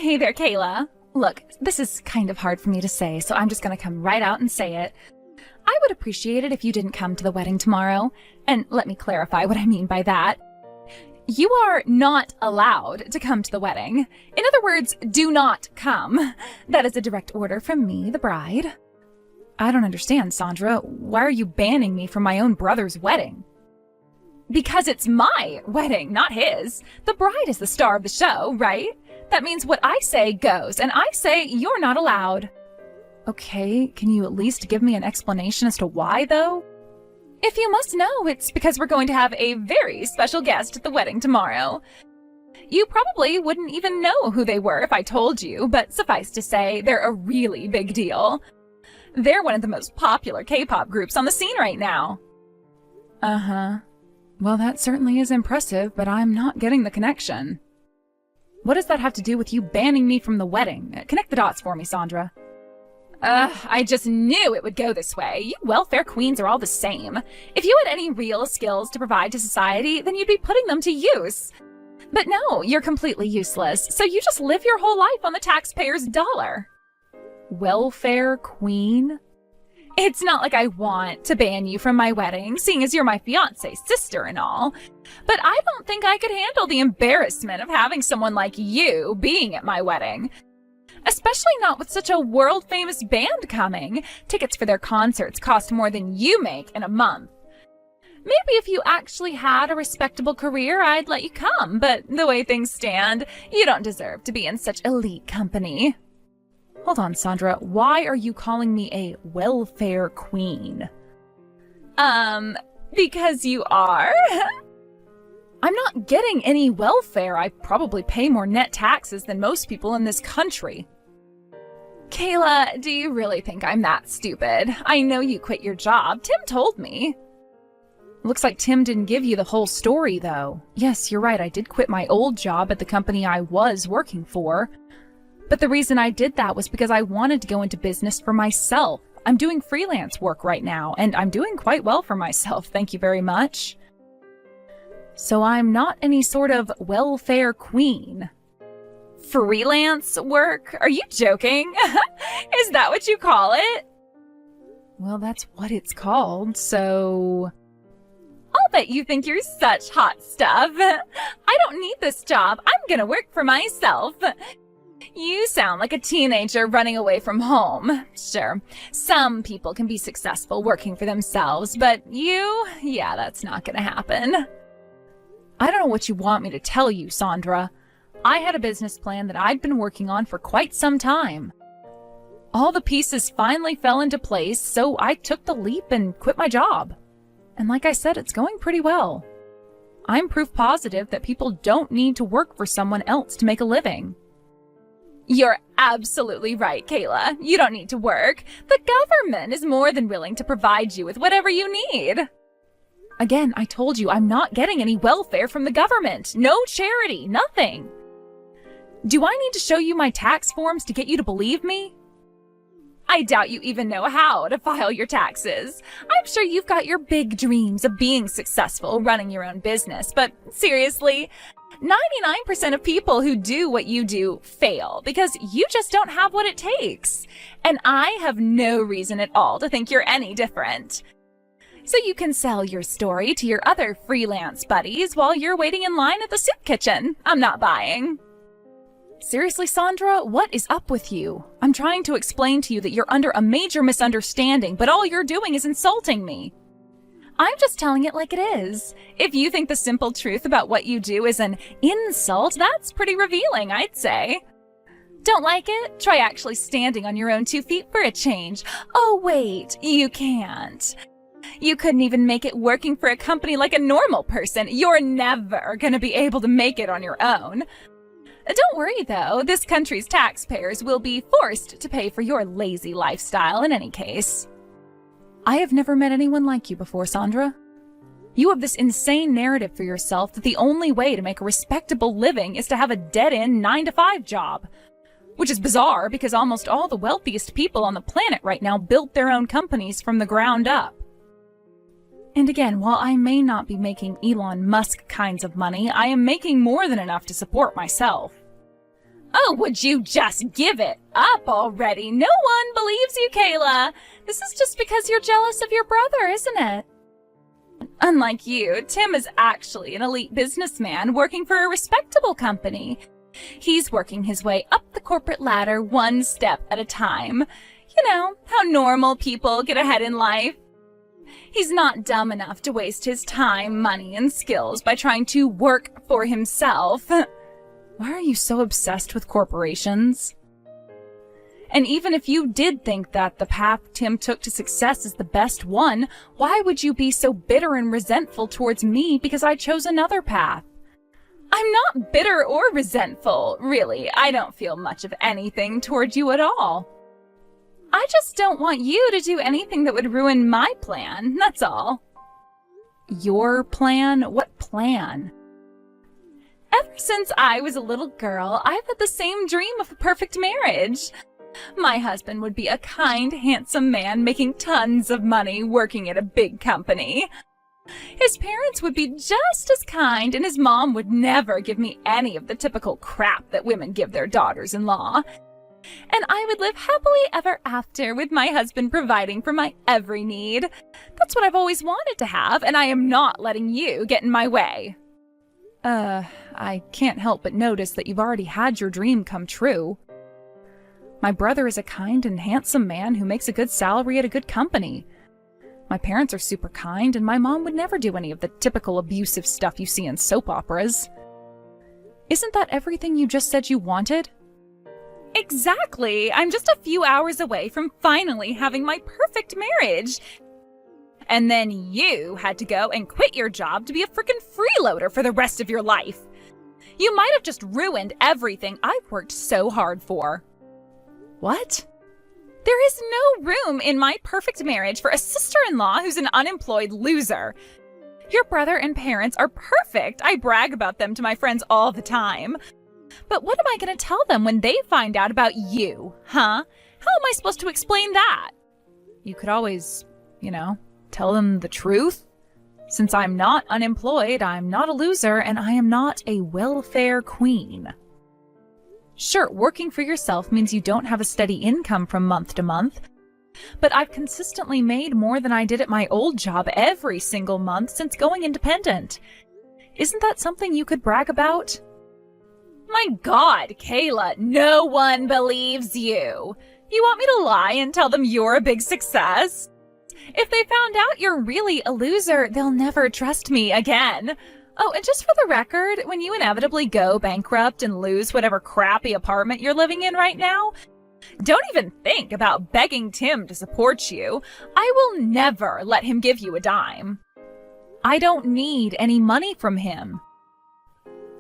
Hey there, Kayla. Look, this is kind of hard for me to say, so I'm just gonna come right out and say it. I would appreciate it if you didn't come to the wedding tomorrow. And let me clarify what I mean by that. You are not allowed to come to the wedding. In other words, do not come. That is a direct order from me, the bride. I don't understand, Sandra. Why are you banning me from my own brother's wedding? Because it's my wedding, not his. The bride is the star of the show, right? That means what I say goes, and I say you're not allowed. Okay, can you at least give me an explanation as to why, though? If you must know, it's because we're going to have a very special guest at the wedding tomorrow. You probably wouldn't even know who they were if I told you, but suffice to say, they're a really big deal. They're one of the most popular K-pop groups on the scene right now. Uh-huh. Well, that certainly is impressive, but I'm not getting the connection. What does that have to do with you banning me from the wedding? Connect the dots for me, Sandra. I just knew it would go this way. You welfare queens are all the same. If you had any real skills to provide to society, then you'd be putting them to use. But no, you're completely useless, so you just live your whole life on the taxpayer's dollar. Welfare queen? It's not like I want to ban you from my wedding, seeing as you're my fiancé's sister and all. But I don't think I could handle the embarrassment of having someone like you being at my wedding. Especially not with such a world-famous band coming. Tickets for their concerts cost more than you make in a month. Maybe if you actually had a respectable career, I'd let you come, but the way things stand, you don't deserve to be in such elite company. Hold on, Sandra. Why are you calling me a welfare queen? Because you are? I'm not getting any welfare. I probably pay more net taxes than most people in this country. Kayla, do you really think I'm that stupid? I know you quit your job. Tim told me. Looks like Tim didn't give you the whole story, though. Yes, you're right. I did quit my old job at the company I was working for. But the reason I did that was because I wanted to go into business for myself. I'm doing freelance work right now, and I'm doing quite well for myself, thank you very much. So I'm not any sort of welfare queen. Freelance work? Are you joking? Is that what you call it? Well, that's what it's called, so... I'll bet you think you're such hot stuff. I don't need this job. I'm gonna work for myself. You sound like a teenager running away from home. Sure, some people can be successful working for themselves, but you? Yeah, that's not gonna happen. I don't know what you want me to tell you, Sandra. I had a business plan that I'd been working on for quite some time. All the pieces finally fell into place, so I took the leap and quit my job. And like I said, it's going pretty well. I'm proof positive that people don't need to work for someone else to make a living. You're absolutely right, Kayla. You don't need to work. The government is more than willing to provide you with whatever you need. Again, I told you I'm not getting any welfare from the government. No charity, nothing. Do I need to show you my tax forms to get you to believe me? I doubt you even know how to file your taxes. I'm sure you've got your big dreams of being successful running your own business, but seriously, 99% of people who do what you do fail because you just don't have what it takes. And I have no reason at all to think you're any different. So you can sell your story to your other freelance buddies while you're waiting in line at the soup kitchen. I'm not buying. Seriously, Sandra, what is up with you? I'm trying to explain to you that you're under a major misunderstanding, but all you're doing is insulting me. I'm just telling it like it is. If you think the simple truth about what you do is an insult, that's pretty revealing, I'd say. Don't like it? Try actually standing on your own 2 feet for a change. Oh, wait, you can't. You couldn't even make it working for a company like a normal person. You're never gonna be able to make it on your own. Don't worry, though. This country's taxpayers will be forced to pay for your lazy lifestyle in any case. I have never met anyone like you before, Sandra. You have this insane narrative for yourself that the only way to make a respectable living is to have a dead-end 9-to-5 job. Which is bizarre because almost all the wealthiest people on the planet right now built their own companies from the ground up. And again, while I may not be making Elon Musk kinds of money, I am making more than enough to support myself. Oh, would you just give it up already? No one believes you, Kayla. This is just because you're jealous of your brother, isn't it? Unlike you, Tim is actually an elite businessman working for a respectable company. He's working his way up the corporate ladder one step at a time. You know, how normal people get ahead in life. He's not dumb enough to waste his time, money, and skills by trying to work for himself. Why are you so obsessed with corporations? And even if you did think that the path Tim took to success is the best one, why would you be so bitter and resentful towards me because I chose another path? I'm not bitter or resentful, really. I don't feel much of anything toward you at all. I just don't want you to do anything that would ruin my plan, that's all. Your plan? What plan? Ever since I was a little girl, I've had the same dream of a perfect marriage. My husband would be a kind, handsome man making tons of money working at a big company. His parents would be just as kind, and his mom would never give me any of the typical crap that women give their daughters-in-law. And I would live happily ever after with my husband providing for my every need. That's what I've always wanted to have, and I am not letting you get in my way. I can't help but notice that you've already had your dream come true. My brother is a kind and handsome man who makes a good salary at a good company. My parents are super kind, and my mom would never do any of the typical abusive stuff you see in soap operas. Isn't that everything you just said you wanted? Exactly! I'm just a few hours away from finally having my perfect marriage. And then you had to go and quit your job to be a frickin' freeloader for the rest of your life. You might have just ruined everything I've worked so hard for. What? There is no room in my perfect marriage for a sister-in-law who's an unemployed loser. Your brother and parents are perfect. I brag about them to my friends all the time. But what am I going to tell them when they find out about you, huh? How am I supposed to explain that? You could always, tell them the truth. Since I'm not unemployed, I'm not a loser, and I am not a welfare queen. Sure, working for yourself means you don't have a steady income from month to month, but I've consistently made more than I did at my old job every single month since going independent. Isn't that something you could brag about? My God, Kayla, no one believes you. You want me to lie and tell them you're a big success? If they found out you're really a loser, they'll never trust me again. Oh, and just for the record, when you inevitably go bankrupt and lose whatever crappy apartment you're living in right now, don't even think about begging Tim to support you. I will never let him give you a dime. I don't need any money from him.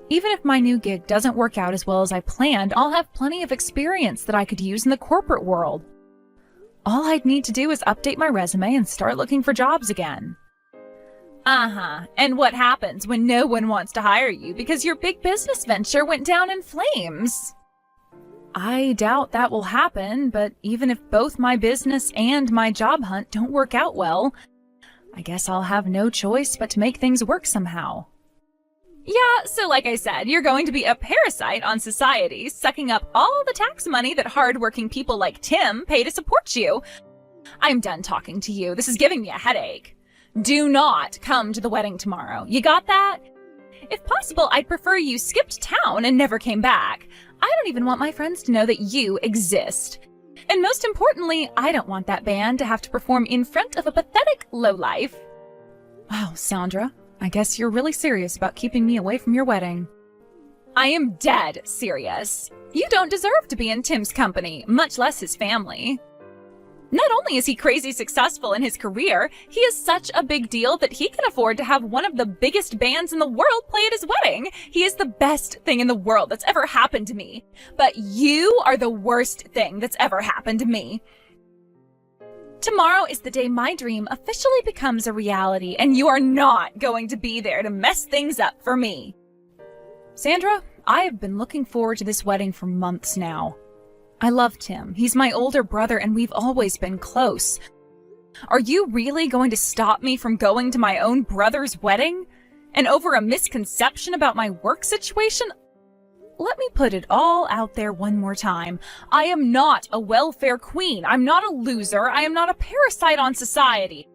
Even if my new gig doesn't work out as well as I planned, I'll have plenty of experience that I could use in the corporate world. All I'd need to do is update my resume and start looking for jobs again. And what happens when no one wants to hire you because your big business venture went down in flames? I doubt that will happen, but even if both my business and my job hunt don't work out well, I guess I'll have no choice but to make things work somehow. Yeah, so like I said, you're going to be a parasite on society, sucking up all the tax money that hardworking people like Tim pay to support you. I'm done talking to you. This is giving me a headache. Do not come to the wedding tomorrow. You got that? If possible, I'd prefer you skipped town and never came back. I don't even want my friends to know that you exist. And most importantly, I don't want that band to have to perform in front of a pathetic lowlife. Wow, Sandra. I guess you're really serious about keeping me away from your wedding. I am dead serious. You don't deserve to be in Tim's company, much less his family. Not only is he crazy successful in his career, he is such a big deal that he can afford to have one of the biggest bands in the world play at his wedding. He is the best thing in the world that's ever happened to me. But you are the worst thing that's ever happened to me. Tomorrow is the day my dream officially becomes a reality, and you are not going to be there to mess things up for me. Sandra, I have been looking forward to this wedding for months now. I love Tim. He's my older brother, and we've always been close. Are you really going to stop me from going to my own brother's wedding? And over a misconception about my work situation? let me put it all out there one more time. I am not a welfare queen. I'm not a loser. I am not a parasite on society.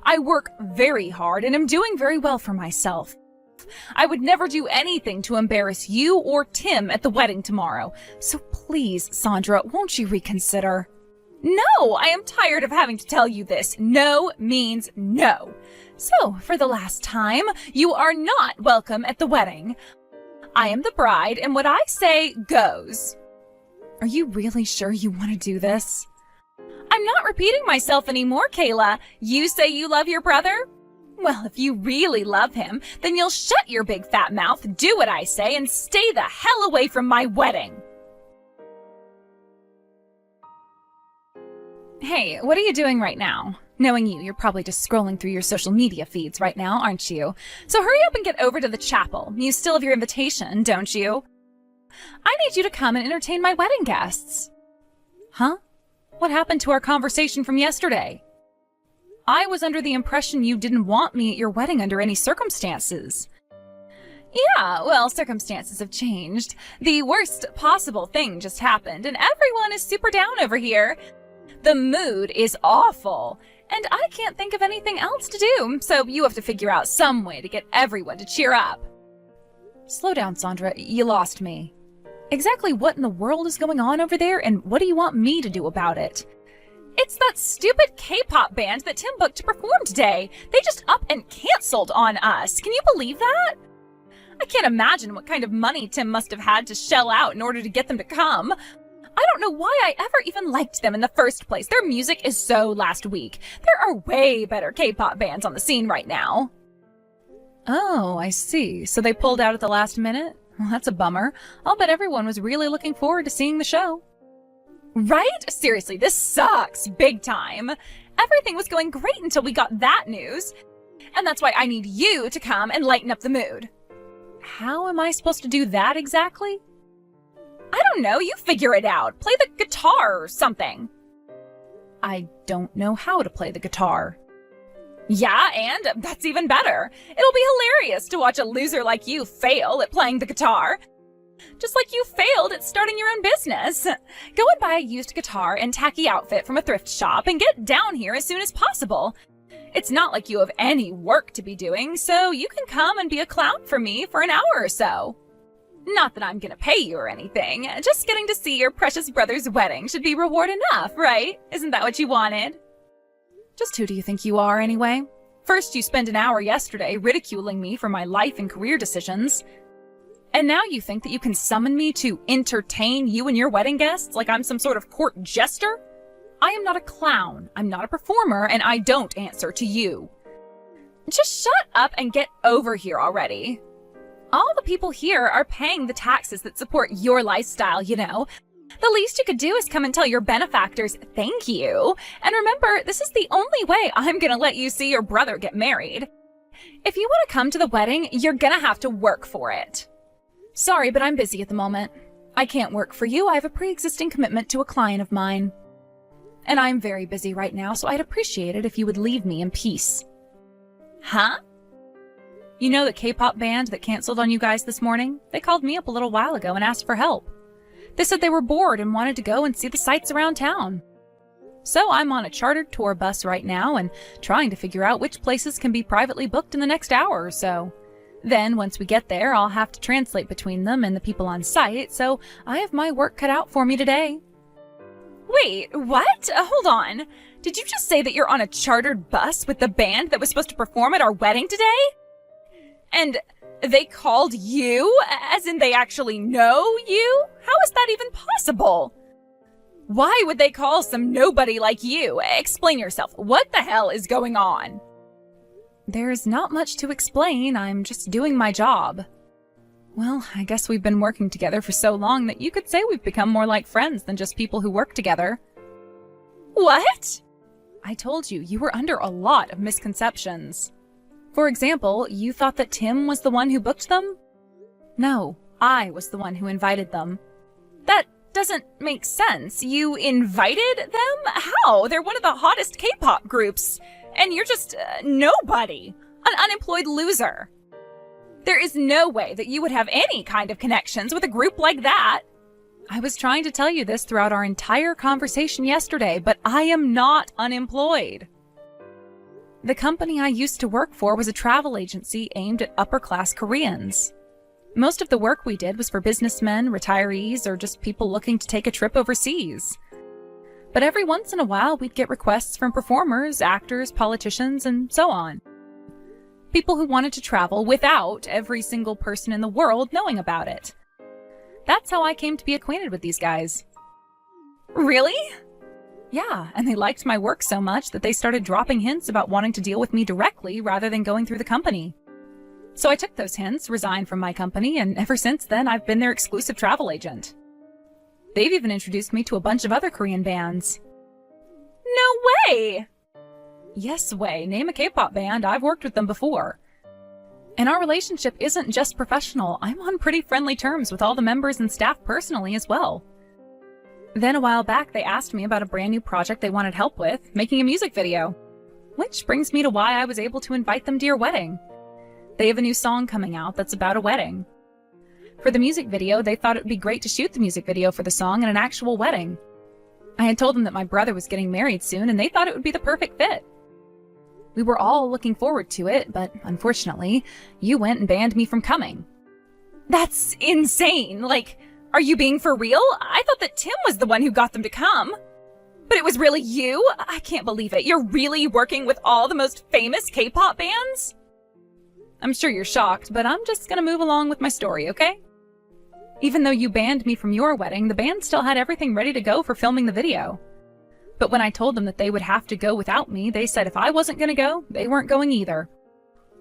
I work very hard and am doing very well for myself. I would never do anything to embarrass you or Tim at the wedding tomorrow. So please, Sandra, won't you reconsider? No, I am tired of having to tell you this. No means no. So, for the last time, you are not welcome at the wedding. I am the bride, and what I say goes. Are you really sure you want to do this? I'm not repeating myself anymore, Kayla. You say you love your brother? Well, if you really love him, then you'll shut your big fat mouth, do what I say, and stay the hell away from my wedding. Hey, what are you doing right now? Knowing you're probably just scrolling through your social media feeds right now, aren't you? So hurry up and get over to the chapel. You still have your invitation, don't you? I need you to come and entertain my wedding guests. Huh? What happened to our conversation from yesterday? I was under the impression you didn't want me at your wedding under any circumstances. Yeah, well, circumstances have changed. The worst possible thing just happened, and everyone is super down over here. The mood is awful, and I can't think of anything else to do, so you have to figure out some way to get everyone to cheer up. Slow down, Sandra. You lost me. Exactly what in the world is going on over there, and what do you want me to do about it? It's that stupid K-pop band that Tim booked to perform today. They just up and canceled on us. Can you believe that? I can't imagine what kind of money Tim must have had to shell out in order to get them to come. I don't know why I ever even liked them in the first place. Their music is so last week. There are way better K-pop bands on the scene right now. Oh, I see. So they pulled out at the last minute? Well, that's a bummer. I'll bet everyone was really looking forward to seeing the show. Right? Seriously, this sucks big time. Everything was going great until we got that news. And that's why I need you to come and lighten up the mood. How am I supposed to do that exactly? I don't know, you figure it out. Play the guitar or something. I don't know how to play the guitar. Yeah, and that's even better. It'll be hilarious to watch a loser like you fail at playing the guitar. Just like you failed at starting your own business. Go and buy a used guitar and tacky outfit from a thrift shop and get down here as soon as possible. It's not like you have any work to be doing, so you can come and be a clown for me for an hour or so. Not that I'm gonna pay you or anything. Just getting to see your precious brother's wedding should be reward enough, right? Isn't that what you wanted? Just who do you think you are, anyway? First, you spent an hour yesterday ridiculing me for my life and career decisions. And now you think that you can summon me to entertain you and your wedding guests like I'm some sort of court jester? I am not a clown, I'm not a performer, and I don't answer to you. Just shut up and get over here already. All the people here are paying the taxes that support your lifestyle, you know. The least you could do is come and tell your benefactors thank you. And remember, this is the only way I'm gonna let you see your brother get married. If you want to come to the wedding, you're gonna have to work for it. Sorry, but I'm busy at the moment. I can't work for you. I have a pre-existing commitment to a client of mine. And I'm very busy right now, so I'd appreciate it if you would leave me in peace. Huh? You know the K-pop band that canceled on you guys this morning? They called me up a little while ago and asked for help. They said they were bored and wanted to go and see the sights around town. So I'm on a chartered tour bus right now and trying to figure out which places can be privately booked in the next hour or so. Then once we get there, I'll have to translate between them and the people on site, so I have my work cut out for me today. Wait, what? Hold on. Did you just say that you're on a chartered bus with the band that was supposed to perform at our wedding today? And they called you? As in they actually know you? How is that even possible? Why would they call some nobody like you? Explain yourself. What the hell is going on? There's not much to explain. I'm just doing my job. Well, I guess we've been working together for so long that you could say we've become more like friends than just people who work together. What? I told you, you were under a lot of misconceptions. For example, you thought that Tim was the one who booked them? No, I was the one who invited them. That doesn't make sense. You invited them? How? They're one of the hottest K-pop groups. And you're just nobody. An unemployed loser. There is no way that you would have any kind of connections with a group like that. I was trying to tell you this throughout our entire conversation yesterday, but I am not unemployed. The company I used to work for was a travel agency aimed at upper-class Koreans. Most of the work we did was for businessmen, retirees, or just people looking to take a trip overseas. But every once in a while, we'd get requests from performers, actors, politicians, and so on. People who wanted to travel without every single person in the world knowing about it. That's how I came to be acquainted with these guys. Really? Yeah, and they liked my work so much that they started dropping hints about wanting to deal with me directly rather than going through the company. So I took those hints, resigned from my company, and ever since then I've been their exclusive travel agent. They've even introduced me to a bunch of other Korean bands. No way! Yes way, name a K-pop band, I've worked with them before. And our relationship isn't just professional, I'm on pretty friendly terms with all the members and staff personally as well. Then a while back they asked me about a brand new project they wanted help with, making a music video. Which brings me to why I was able to invite them to your wedding. They have a new song coming out that's about a wedding. For the music video, they thought it would be great to shoot the music video for the song in an actual wedding. I had told them that my brother was getting married soon, and they thought it would be the perfect fit. We were all looking forward to it, but unfortunately, you went and banned me from coming. That's insane! Like, are you being for real? I thought that Tim was the one who got them to come. But it was really you? I can't believe it. You're really working with all the most famous K-pop bands? I'm sure you're shocked, but I'm just gonna move along with my story, okay? Even though you banned me from your wedding, the band still had everything ready to go for filming the video. But when I told them that they would have to go without me, they said if I wasn't gonna go, they weren't going either.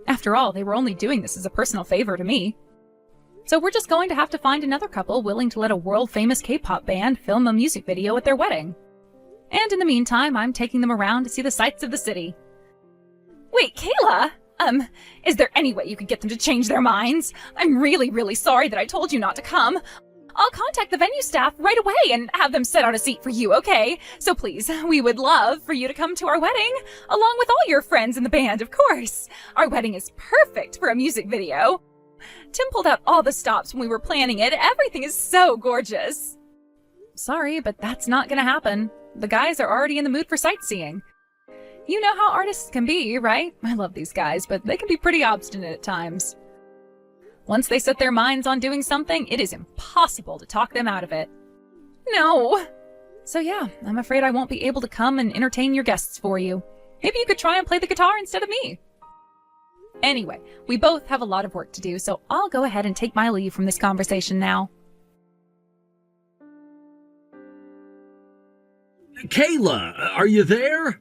After all, they were only doing this as a personal favor to me. So we're just going to have to find another couple willing to let a world-famous K-pop band film a music video at their wedding. And in the meantime, I'm taking them around to see the sights of the city. Wait, Kayla! Is there any way you could get them to change their minds? I'm really, really sorry that I told you not to come. I'll contact the venue staff right away and have them set out a seat for you, okay? So please, we would love for you to come to our wedding, along with all your friends in the band, of course. Our wedding is perfect for a music video. Tim pulled out all the stops when we were planning it. Everything is so gorgeous. Sorry, but that's not gonna happen. The guys are already in the mood for sightseeing. You know how artists can be, right? I love these guys, but they can be pretty obstinate at times. Once they set their minds on doing something, it is impossible to talk them out of it. No! So yeah, I'm afraid I won't be able to come and entertain your guests for you. Maybe you could try and play the guitar instead of me. Anyway, we both have a lot of work to do, so I'll go ahead and take my leave from this conversation now. Kayla, are you there?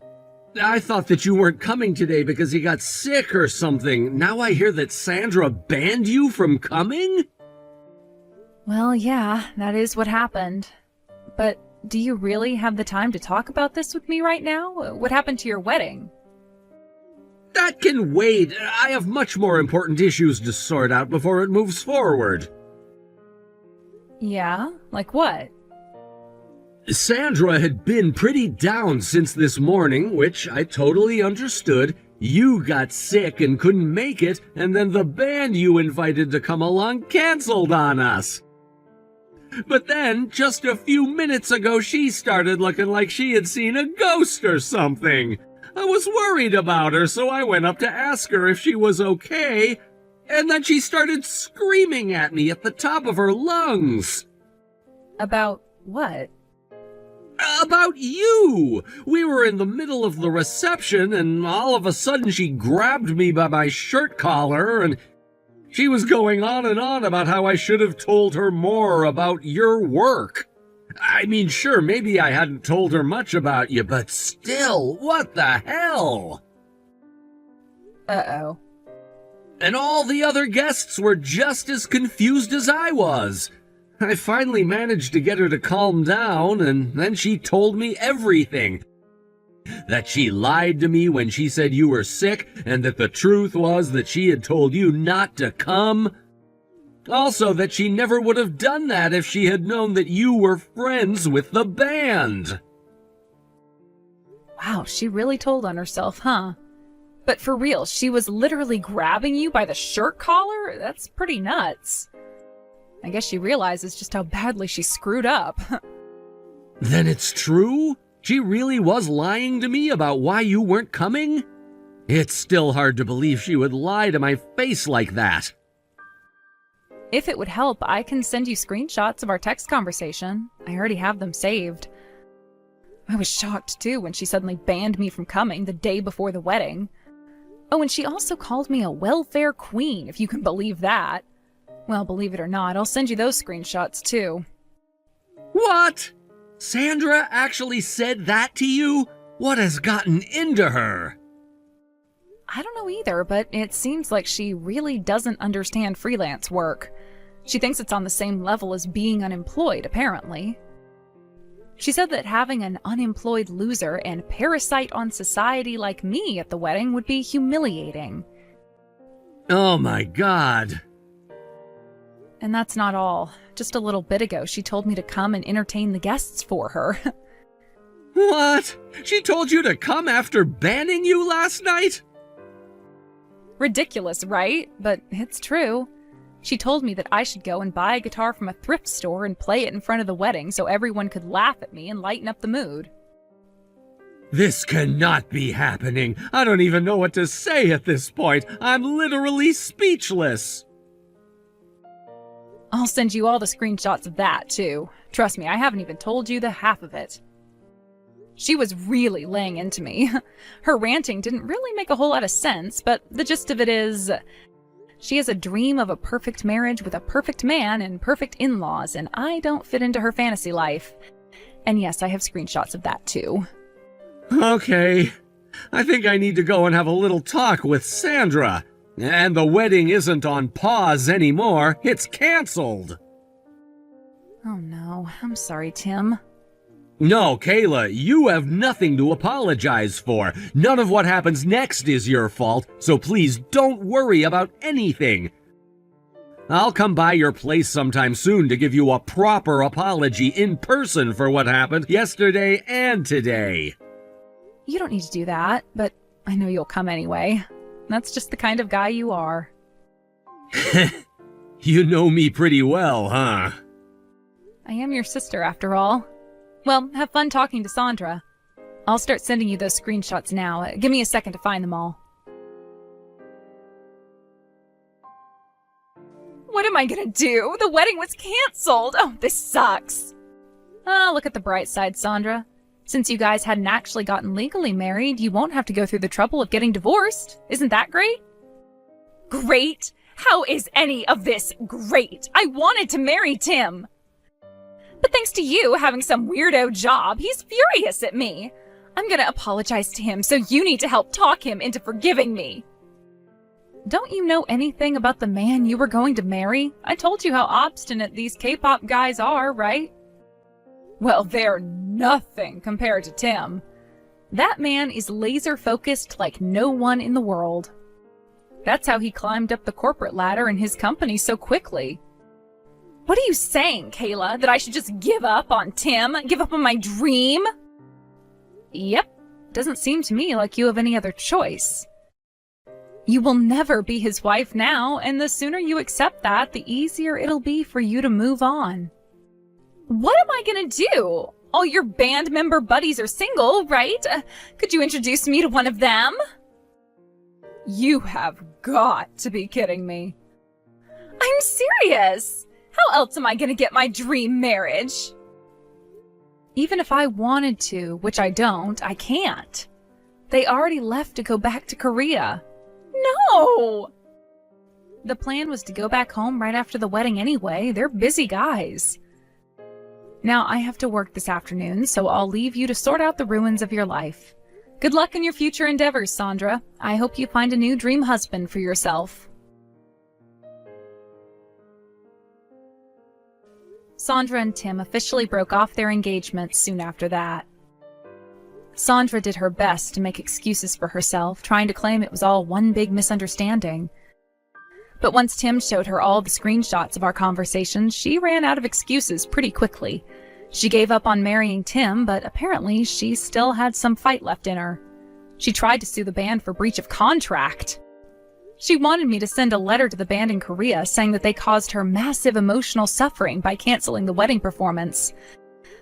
I thought that you weren't coming today because you got sick or something. Now I hear that Sandra banned you from coming? Well, yeah, that is what happened. But do you really have the time to talk about this with me right now? What happened to your wedding? That can wait. I have much more important issues to sort out before it moves forward. Yeah? Like what? Sandra had been pretty down since this morning, which I totally understood. You got sick and couldn't make it, and then the band you invited to come along canceled on us. But then, just a few minutes ago, she started looking like she had seen a ghost or something. I was worried about her, so I went up to ask her if she was okay, and then she started screaming at me at the top of her lungs. About what? About you! We were in the middle of the reception, and all of a sudden she grabbed me by my shirt collar, and she was going on and on about how I should have told her more about your work. I mean, sure, maybe I hadn't told her much about you, but still, what the hell? Uh-oh. And all the other guests were just as confused as I was. I finally managed to get her to calm down, and then she told me everything. That she lied to me when she said you were sick, and that the truth was that she had told you not to come. Also, that she never would have done that if she had known that you were friends with the band. Wow, she really told on herself, huh? But for real, she was literally grabbing you by the shirt collar? That's pretty nuts. I guess she realizes just how badly she screwed up. Then it's true? She really was lying to me about why you weren't coming? It's still hard to believe she would lie to my face like that. If it would help, I can send you screenshots of our text conversation. I already have them saved. I was shocked, too, when she suddenly banned me from coming the day before the wedding. Oh, and she also called me a welfare queen, if you can believe that. Well, believe it or not, I'll send you those screenshots, too. What? Sandra actually said that to you? What has gotten into her? I don't know either, but it seems like she really doesn't understand freelance work. She thinks it's on the same level as being unemployed, apparently. She said that having an unemployed loser and parasite on society like me at the wedding would be humiliating. Oh my God. And that's not all. Just a little bit ago, she told me to come and entertain the guests for her. What? She told you to come after banning you last night? Ridiculous, right? But it's true. She told me that I should go and buy a guitar from a thrift store and play it in front of the wedding so everyone could laugh at me and lighten up the mood. This cannot be happening. I don't even know what to say at this point. I'm literally speechless. I'll send you all the screenshots of that, too. Trust me, I haven't even told you the half of it. She was really laying into me. Her ranting didn't really make a whole lot of sense, but the gist of it is, she has a dream of a perfect marriage with a perfect man and perfect in-laws, and I don't fit into her fantasy life. And yes, I have screenshots of that, too. Okay. I think I need to go and have a little talk with Sandra. And the wedding isn't on pause anymore. It's canceled. Oh no, I'm sorry, Tim. No, Kayla, you have nothing to apologize for. None of what happens next is your fault, so please don't worry about anything. I'll come by your place sometime soon to give you a proper apology in person for what happened yesterday and today. You don't need to do that, but I know you'll come anyway. That's just the kind of guy you are. You know me pretty well, huh? I am your sister, after all. Well, have fun talking to Sandra. I'll start sending you those screenshots now. Give me a second to find them all. What am I gonna do? The wedding was canceled! Oh, this sucks! Look at the bright side, Sandra. Since you guys hadn't actually gotten legally married, you won't have to go through the trouble of getting divorced. Isn't that great? Great? How is any of this great? I wanted to marry Tim. But thanks to you having some weirdo job, he's furious at me. I'm gonna apologize to him, so you need to help talk him into forgiving me. Don't you know anything about the man you were going to marry? I told you how obstinate these K-pop guys are, right? Well, they're nothing compared to Tim. That man is laser-focused like no one in the world. That's how he climbed up the corporate ladder in his company so quickly. What are you saying, Kayla? That I should just give up on Tim? Give up on my dream? Yep. Doesn't seem to me like you have any other choice. You will never be his wife now, and the sooner you accept that, the easier it'll be for you to move on. What am I gonna do? All your band member buddies are single, right? Could you introduce me to one of them? You have got to be kidding me. I'm serious! How else am I gonna get my dream marriage? Even if I wanted to, which I don't, I can't. They already left to go back to Korea. No! The plan was to go back home right after the wedding anyway. They're busy guys. Now, I have to work this afternoon, so I'll leave you to sort out the ruins of your life. Good luck in your future endeavors, Sandra. I hope you find a new dream husband for yourself. Sandra and Tim officially broke off their engagement soon after that. Sandra did her best to make excuses for herself, trying to claim it was all one big misunderstanding. But once Tim showed her all the screenshots of our conversations, she ran out of excuses pretty quickly. She gave up on marrying Tim, but apparently she still had some fight left in her. She tried to sue the band for breach of contract. She wanted me to send a letter to the band in Korea saying that they caused her massive emotional suffering by canceling the wedding performance.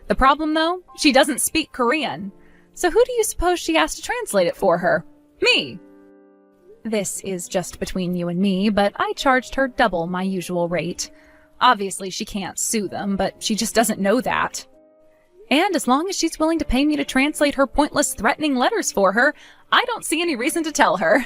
The problem, though, she doesn't speak Korean. So who do you suppose she asked to translate it for her? Me! This is just between you and me, but I charged her double my usual rate. Obviously, she can't sue them, but she just doesn't know that. And as long as she's willing to pay me to translate her pointless, threatening letters for her, I don't see any reason to tell her.